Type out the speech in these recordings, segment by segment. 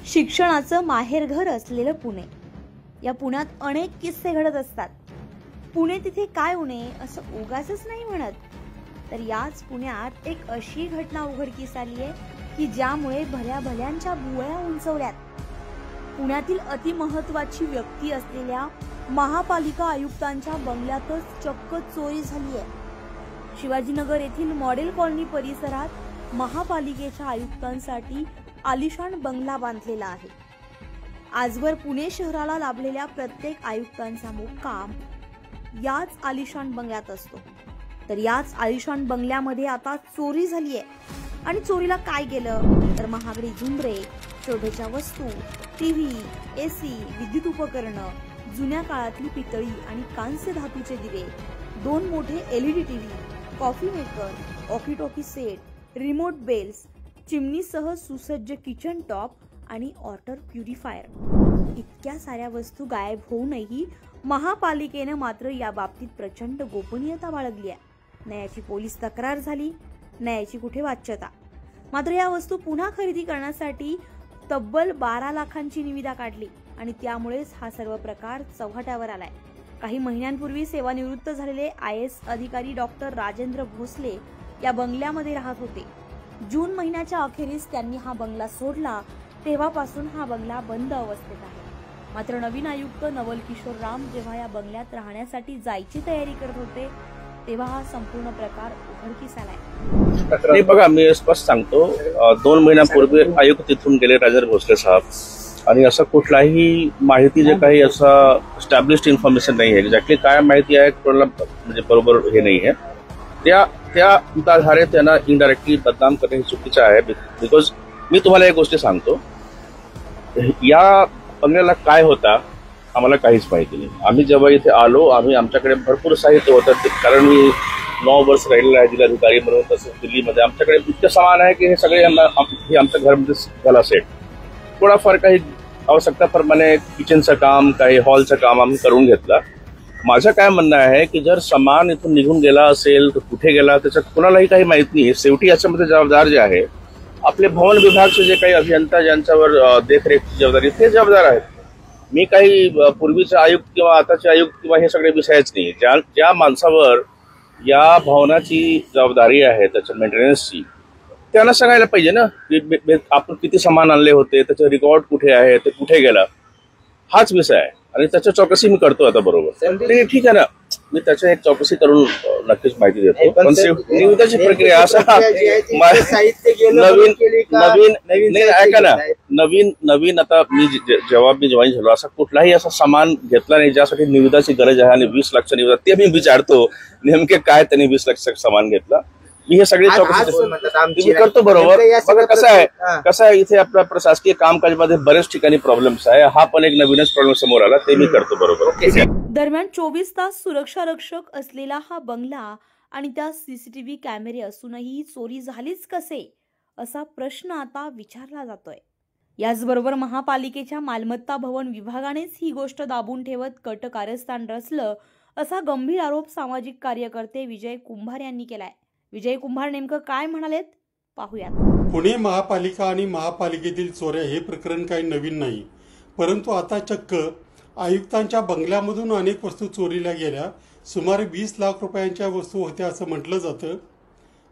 शिक्षणाचं माहेरघर असलेलं पुणे. या पुण्यात अनेक किस्से घडत असतात. पुणे तिथे काय उणे असं उगाचच नाही म्हणत. तर याच पुण्यात एक अशी घटना उघडकीस आली आहे की ज्यामुळे भल्या भल्यांच्या भुवया उंचवल्यात. पुण्यातील अतिमहत्वाची व्यक्ती असलेल्या महापालिका आयुक्तांच्या बंगल्यातच चक्क चोरी झाली आहे. शिवाजीनगर येथील मॉडेल कॉलनी परिसरात महापालिकेच्या आयुक्तांसाठी आलिशान बंगला बांधलेला आहे. आजवर पुणे शहराला लाभलेल्या प्रत्येक आयुक्तांचा मुक्काम याच आलिशान बंगल्यात असतो. तर याच आलिशान बंगल्यामध्ये आता चोरी झाली आहे. आणि चोरीला काय गेलं तर महागडी झुंबरे, शोभेच्या वस्तू, टीव्ही, एसी, विद्युत उपकरणं, जुन्या काळातली पितळी आणि कांस्य धातूचे दिवे, 2 मोठे LED TV, coffee maker, walkie talkie set, remote bells, चिमणीसह सुसज्ज किचन टॉप आणि वॉटर प्युरिफायर. इतक्या साऱ्या वस्तू गायब होऊनही महापालिकेने मात्र या बाबतीत प्रचंड गोपनीयता बाळगली आहे. न याची पोलीस तक्रार झाली, न याची कुठे वाच्यता. मात्र या वस्तू पुन्हा खरेदी करण्यासाठी तब्बल 12 लाखांची निविदा काढली आणि त्यामुळेच हा सर्व प्रकार चव्हाट्यावर आलाय. काही महिन्यांपूर्वी सेवानिवृत्त झालेले IAS अधिकारी डॉक्टर राजेंद्र भोसले या बंगल्यामध्ये राहत होते. जून महिन्याच्या अखेरीस त्यांनी हा बंगला सोडला. तेव्हापासून हा बंगला बंद अवस्थेत आहे. मात्र नवीन आयुक्त नवल किशोर राम जेव्हा या बंगल्यात राहण्यासाठी जायची तयारी करत होते तेव्हा हा संपूर्ण प्रकार उघडकीस आलाय. बघा, मी स्पष्ट सांगतो, 2 महिन्यापूर्वी आयुक्त तिथून गेले राजेंद्र भोसले साहेब, आणि असं कुठलाही माहिती जे काही असं एस्टॅब्लिश्ड इन्फॉर्मेशन नाही आहे. एक्झॅक्टली काय माहिती आहे कोणाला म्हणजे बरोबर हे नाही आहे. त्या आधारे त्यांना इनडायरेक्टली बदनाम करणे हे चुकीचं आहे. बिकॉज मी तुम्हाला एक गोष्ट सांगतो, या बंगल्याला काय होता आम्हाला काहीच माहिती नाही. आम्ही जेव्हा इथे आलो, आमच्याकडे भरपूर साहित्य होतं, कारण मी 9 वर्ष राहिलेला आहे जिल्हाधिकारी म्हणून. तसंच दिल्लीमध्ये आमच्याकडे इतकं सामान आहे की हे सगळे हे आमच्या घरामध्ये झाला सेट. थोडाफार काही आवश्यकताप्रमाणे किचनचं काम, काही हॉलचं काम आम्ही करून घेतलं. माझं काय म्हणणं आहे की जर सामान इथून निघून गेला असेल तर कुठे गेला त्याच्यात कुणालाही काही माहित नाही. शेवटी याच्यामध्ये जबाबदार जे आहे आपले भवन विभागचे जे काही अभियंता ज्यांच्यावर देखरेखची जबाबदारी ते जबाबदार आहेत. मी काही पूर्वीचे आयुक्त किंवा आताचे आयुक्त किंवा हे सगळे विषयच नाही. ज्या माणसावर या भवनाची जबाबदारी आहे त्याच्या मेंटेनन्सची, त्यांना सांगायला पाहिजे ना की आपण किती सामान आणले होते, त्याचं रेकॉर्ड कुठे आहे, ते कुठे गेला. हाच विषय आहे आणि त्याच्या चौकशी मी करतो आता. बरोबर, ठीक आहे ना, मी त्याच्या एक चौकशी करून नक्कीच माहिती देतो. पण निविदाची प्रक्रिया असं नवीन ऐका ना, नवीन आता मी जेव्हा जॉईन झालो असा कुठलाही असा सामान घेतला नाही ज्यासाठी निविदाची गरज आहे. आणि 20 लाखचा निविदा ते मी विचारतो नेमके काय त्यांनी 20 लाख सामान घेतला. मी हे सगळे चौकशी करतो. बरोबर, बघा कसं आहे इथे आपल्या प्रशासकीय कामकाजमध्ये बरेच ठिकाणी प्रॉब्लेम्स आहे. हा पण एक नवीनच प्रॉब्लेम समोर आला, ते मी करतो. बरोबर. दरम्यान 24 तास सुरक्षा रक्षक असलेला हा बंगला आणि त्या CCTV कॅमेरे असूनही चोरी झालीच कसे असा प्रश्न आता विचारला जातोय. याचबरोबर महापालिकेच्या मालमत्ता भवन विभागानेच ही गोष्ट दाबून ठेवत कट कारस्थान रचलं असा गंभीर आरोप सामाजिक कार्यकर्ते विजय कुंभार यांनी केलाय. विजय कुंभार नेमकं काय म्हणालेत पाहूयात. पुणे महापालिका आणि महापालिकेतील चोऱ्या हे प्रकरण काही नवीन नाही, परंतु आता चक्क आयुक्तांच्या बंगल्यामधून अनेक वस्तू चोरीला गेल्या. सुमारे 20 लाख रुपयांच्या वस्तू होत्या असं म्हटलं जातं.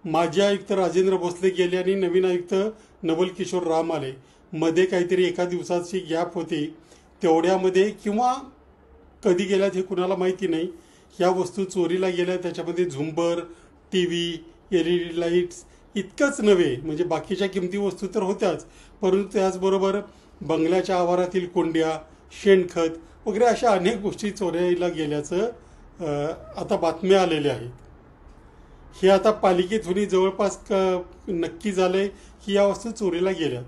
माजी आयुक्त राजेंद्र भोसले गेले आणि नवीन आयुक्त नवल किशोर राम आले. मध्ये काहीतरी एका दिवसाची गॅप होती. तेवढ्यामध्ये किंवा कधी गेल्यात हे कुणाला माहिती नाही, ह्या वस्तू चोरीला गेल्या. त्याच्यामध्ये झुंबर, टीव्ही, LED लाईट्स इतकंच नव्हे, म्हणजे बाकीच्या किमती वस्तू तर होत्याच, परंतु त्याचबरोबर बंगल्याच्या आवारातील कोंड्या, शेणखत वगैरे अशा अनेक गोष्टी चोरीला गेल्याचं आता बातम्या आलेल्या आहेत. हे आता पालिकेतूनही जवळपास नक्की झालंय की या वस्तू चोरीला गेल्यात.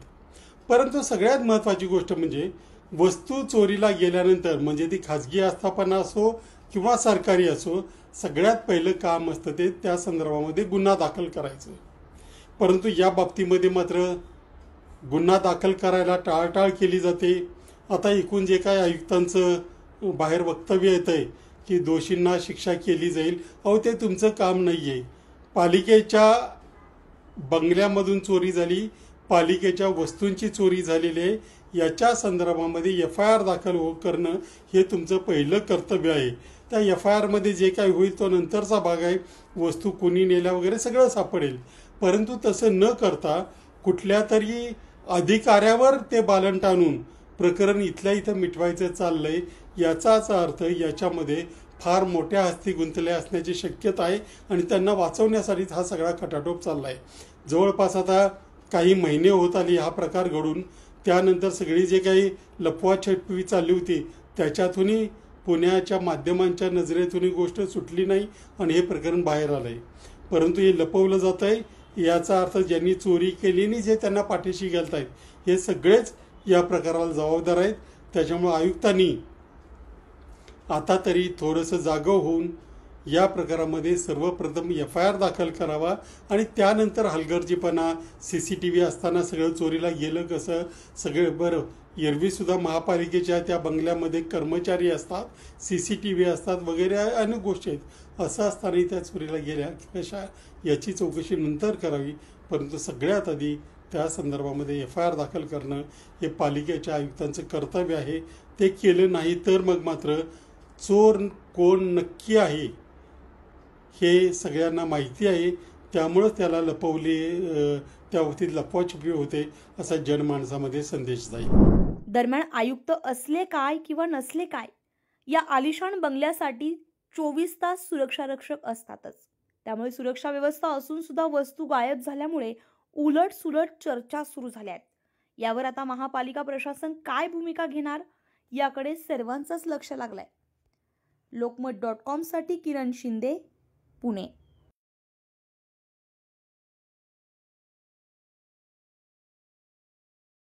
परंतु सगळ्यात महत्त्वाची गोष्ट म्हणजे वस्तू चोरीला गेल्यानंतर, म्हणजे ती खाजगी आस्थापना असो किंवा सरकारी असो, सगळ्यात पहिलं काम असतं ते त्या संदर्भामध्ये गुन्हा दाखल करायचं. परंतु या बाबतीमध्ये मात्र गुन्हा दाखल करायला टाळाटाळ केली जाते. आता एकूण जे काय आयुक्तांचं बाहेर वक्तव्य येत आहे की दोषींना शिक्षा केली जाईल, अहो ते तुमचं काम नाही आहे. पालिकेच्या बंगल्यामधून चोरी झाली, पालिकेच्या वस्तूंची चोरी झालेली आहे, याच्या संदर्भामध्ये FIR दाखल करणं हे तुमचं पहिलं कर्तव्य आहे. त्या FIR मध्ये जे काही होईल तो नंतरचा भाग आहे. वस्तू कोणी नेल्या वगैरे सगळं सापडेल. परंतु तसं न करता कुठल्या तरी अधिकाऱ्यावर ते बालन टाणून प्रकरण इथल्या इथं मिटवायचं चाललंय. याचाच अर्थ याच्यामध्ये फार मोठ्या हस्ती गुंतल्या असण्याची शक्यता आहे आणि त्यांना वाचवण्यासाठीच हा सगळा खटाटोप चाललाय. जवळपास आता काही महिने होत आली हा प्रकार घडून. त्यानंतर सगळी जे काही लपवाछपवी चालली होती त्याच्यातूनही पुण्याच्या माध्यमांच्या नजरेतूनही गोष्ट सुटली नाही आणि हे प्रकरण बाहेर आलंय. परंतु हे लपवलं जात आहे. याचा अर्थ ज्यांनी चोरी केली आणि जे त्यांना पाठीशी घालतायत हे सगळेच या प्रकाराला जबाबदार आहेत. त्याच्यामुळे आयुक्तांनी आता तरी थोडंसं जागं होऊन या प्रकारामध्ये सर्वप्रथम FIR दाखल करावा आणि त्यानंतर हलगर्जीपणा, CCTV असताना सगळं चोरीला गेलं कसं, सगळं बरं. एरवीसुद्धा महापालिकेच्या त्या बंगल्यामध्ये कर्मचारी असतात, CCTV असतात वगैरे अनेक गोष्टी आहेत. असं असतानाही त्या चोरीला गेल्या कशा याची चौकशी नंतर करावी. परंतु सगळ्यात आधी त्या संदर्भामध्ये FIR दाखल करणं हे पालिकेच्या आयुक्तांचं कर्तव्य आहे. ते केलं नाही तर मग मात्र चोर कोण नक्की आहे हे सगळ्यांना माहिती आहे. त्यामुळं त्याला लपवले, त्या बाबतीत लपवाछपवी होते असा जनमानसामध्ये संदेश जाईल. दरम्यान आयुक्त असले काय किंवा नसले काय, या आलिशान बंगल्यासाठी 24 तास सुरक्षा रक्षक असतातच. त्यामुळे सुरक्षा व्यवस्था असून सुद्धा वस्तू गायब झाल्यामुळे उलट सुलट चर्चा सुरू झाल्या आहेत. यावर आता महापालिका प्रशासन काय भूमिका घेणार याकडे सर्वांचंच लक्ष लागलंय. लोकमत.com साठी किरण शिंदे, पुणे.